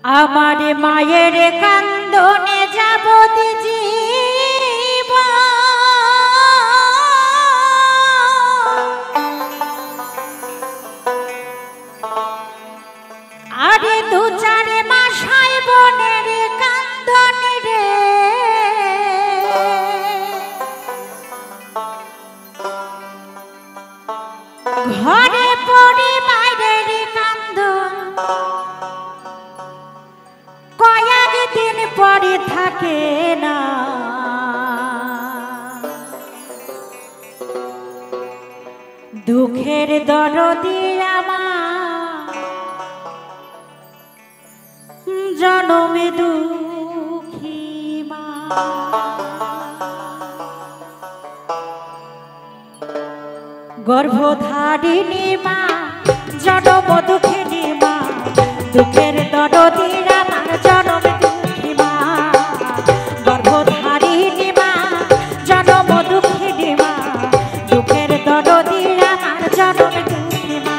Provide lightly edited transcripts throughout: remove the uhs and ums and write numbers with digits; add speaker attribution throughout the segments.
Speaker 1: আমার মায়ের কান্দনে যাব জীবন, আরে দু চার মাসায় বোনের কান্দনে রে, ঘরে পরিবারের কান্দন কয়েকদিন পরে থাকে না। দুঃখের দরদি আমার জনমে দুঃখী মা, গর্ভধারিণী মা জনম দুঃখিনী মা, দুঃখের দরদি আমার জনমে দুঃখী মা, গর্ভধারিণী মা জনম দুঃখিনী মা, দুঃখের দরদি আমার জনমে দুঃখী মা।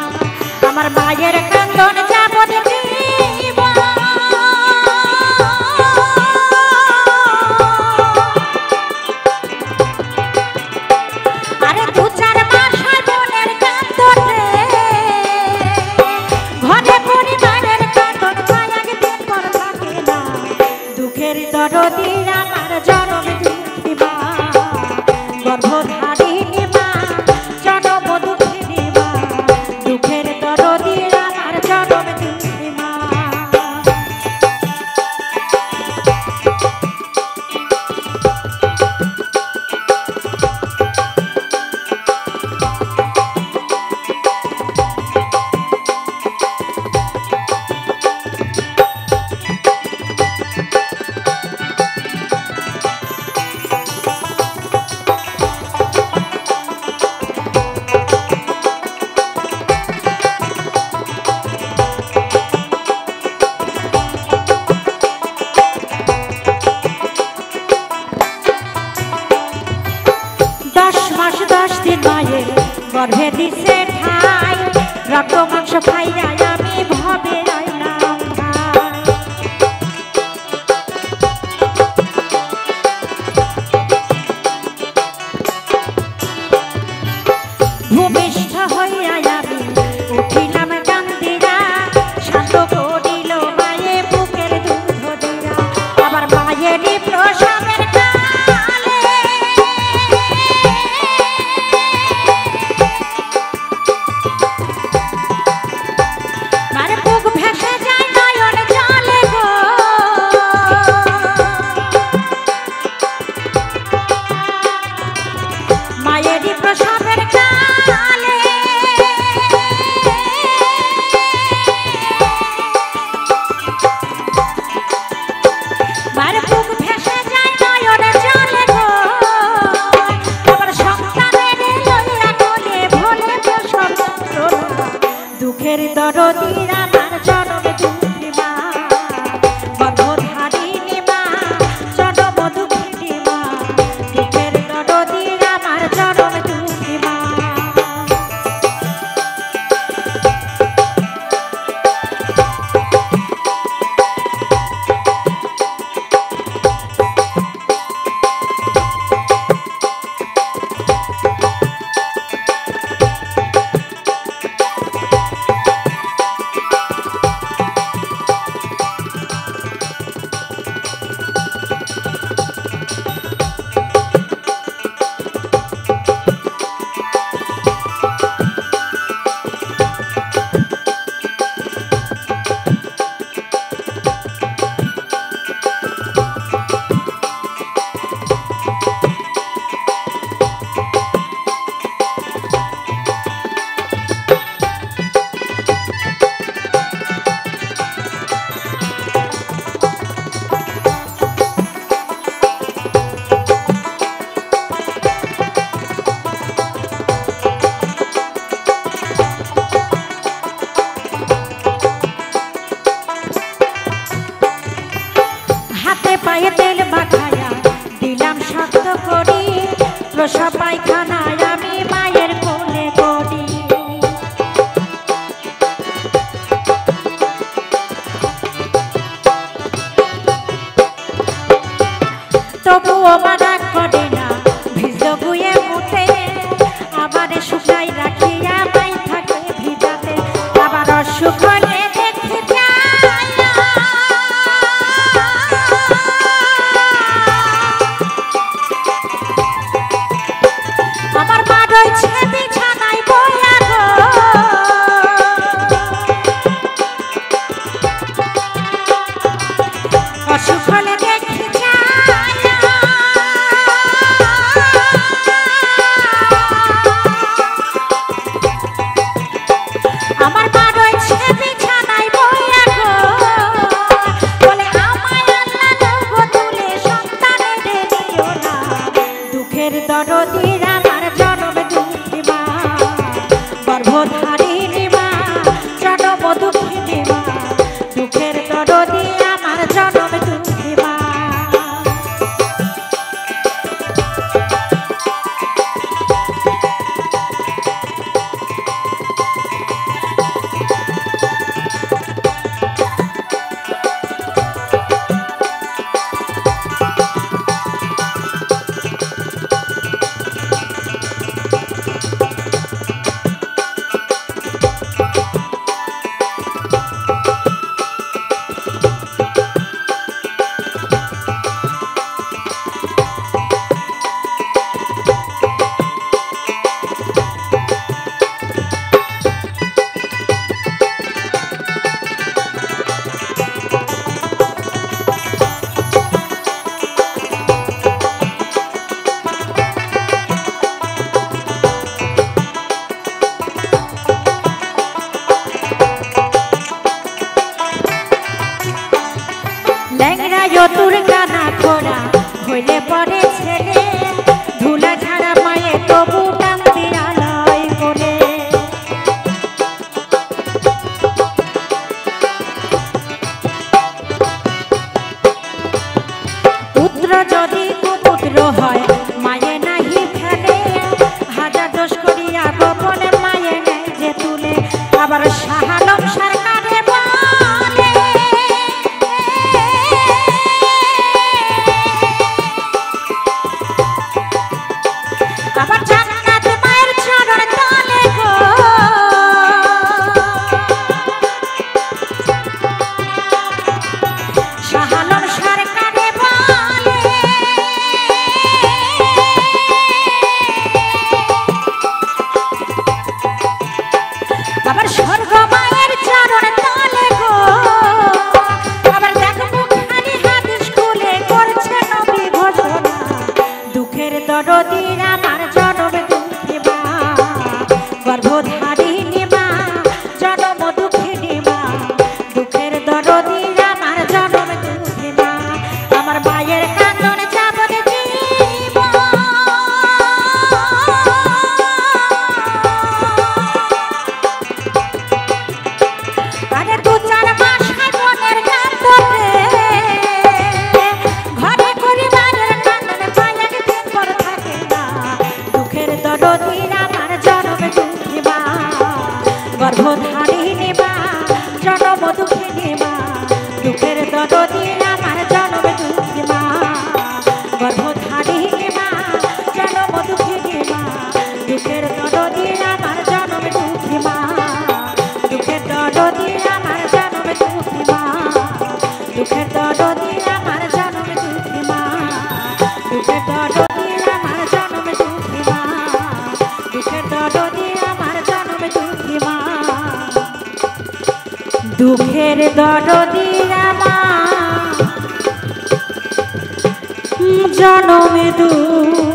Speaker 1: আমার মায়ের কান্দন যাব জীবন, আরে দু চার মাস বোনের কান্দন রে, ঘরে পরিবারের কান্দন কয়েকদিন পর থাকে না। দুঃখের দরদি আমার জনম দুঃখী মা, গর্ভধারিণী মা জনম দুঃখিনী মা, দুঃখের দরদি আমার জনম দুঃখী মা। মায়ের গর্ভে দিছে ঠাই, রক্ত মাংস খাইয়া আমি ভবে রইলাম ভাই। ভূমিষ্ঠ হইয়া আমি উঠিলাম কান্দিরা, শান্ত করিল মায়ে বুকের দুধ দিয়া। আবার মায়েরই প্রসবের দুঃখের দরদি আমার জনম দুঃখী মা, গর্ভধারিণী মা জনম দুঃখিনী মা, দুঃখের দরদি আমার জনম দুঃখী মা। পায়ে তেল মাখায়া দিলাম শক্ত করি, প্রসব পায়খানায় আমি মায়ের কোলে করি। তবুও মানা করে না ভিজল গুয়ে মুতে আবার শুকাই রাখিয়া মাই থাকে ভিজাতে আবার অসুখ হলে দেখে যায় আমার মা রয়েছে বিছানায় বইয়া গো অসুখ হলে দেখে যায় আমার মা রয়েছে বিছানায় বইয়া গো বলে আমায় আল্লাহ গো তুলে সন্তানের দিও না দুঃখের দরদির আমার জনম দুঃখী মা গর্ভধারিণী মা জনম দুঃখিনী মা দুঃখের দরদি আমার জনম দুঃখী মা তোর কানা খোড়া হইলে পরে ছেলে ধুলা ঝাড়া মায়ে তবু টান দিয়া লয় করে পুত্র যদি কুপুত্র হয় মায়ে নাহি ফেলে হাজার দোষ করিয়া গোপনে মায়ে নেয় যে তুলে আবার শাহালম সরকারে বলে আবার জান্নাত মায়ের চরণ তলে গো শাহালম সরকারে বলে আবার স্বর্গ মায়ের চরণ তলে গো আবার দেখো খালি হাদিস খুলে করছে নবী ঘোষণা দুঃখের দরদির আমার জনম দুঃখী মা গর্ভধারিণী মা জনম দুঃখিনী মা দুঃখের দরদির আমার জনম দুঃখী মা আমার মায়ের কান্দন যাবত জীবন আরে 2-4 মাস বোনের কান্দনে ঘরে পরিবারের কান্দনে পায় একদিন পর থাকে না দুঃখের দরদির আমার জনম দুঃখী মা গর্ভধারিণী মা জনম দুঃখিনী মা দুঃখের দরদির আমার জনম দুঃখী মা গর্ভধারিণী মা জনম দুঃখিনী মা দুঃখের দরদির আমার জনম দুঃখী মা দুঃখের দরদির আমার জনম দুঃখী মা দুঃখের দরদির আমার জনম দুঃখী মা দুঃখের দরদির আমার জনম দুঃখী মা দুঃখের দরদির আমার জনম দুঃখী মা দুঃখের দরদির আমার জনম দুঃখী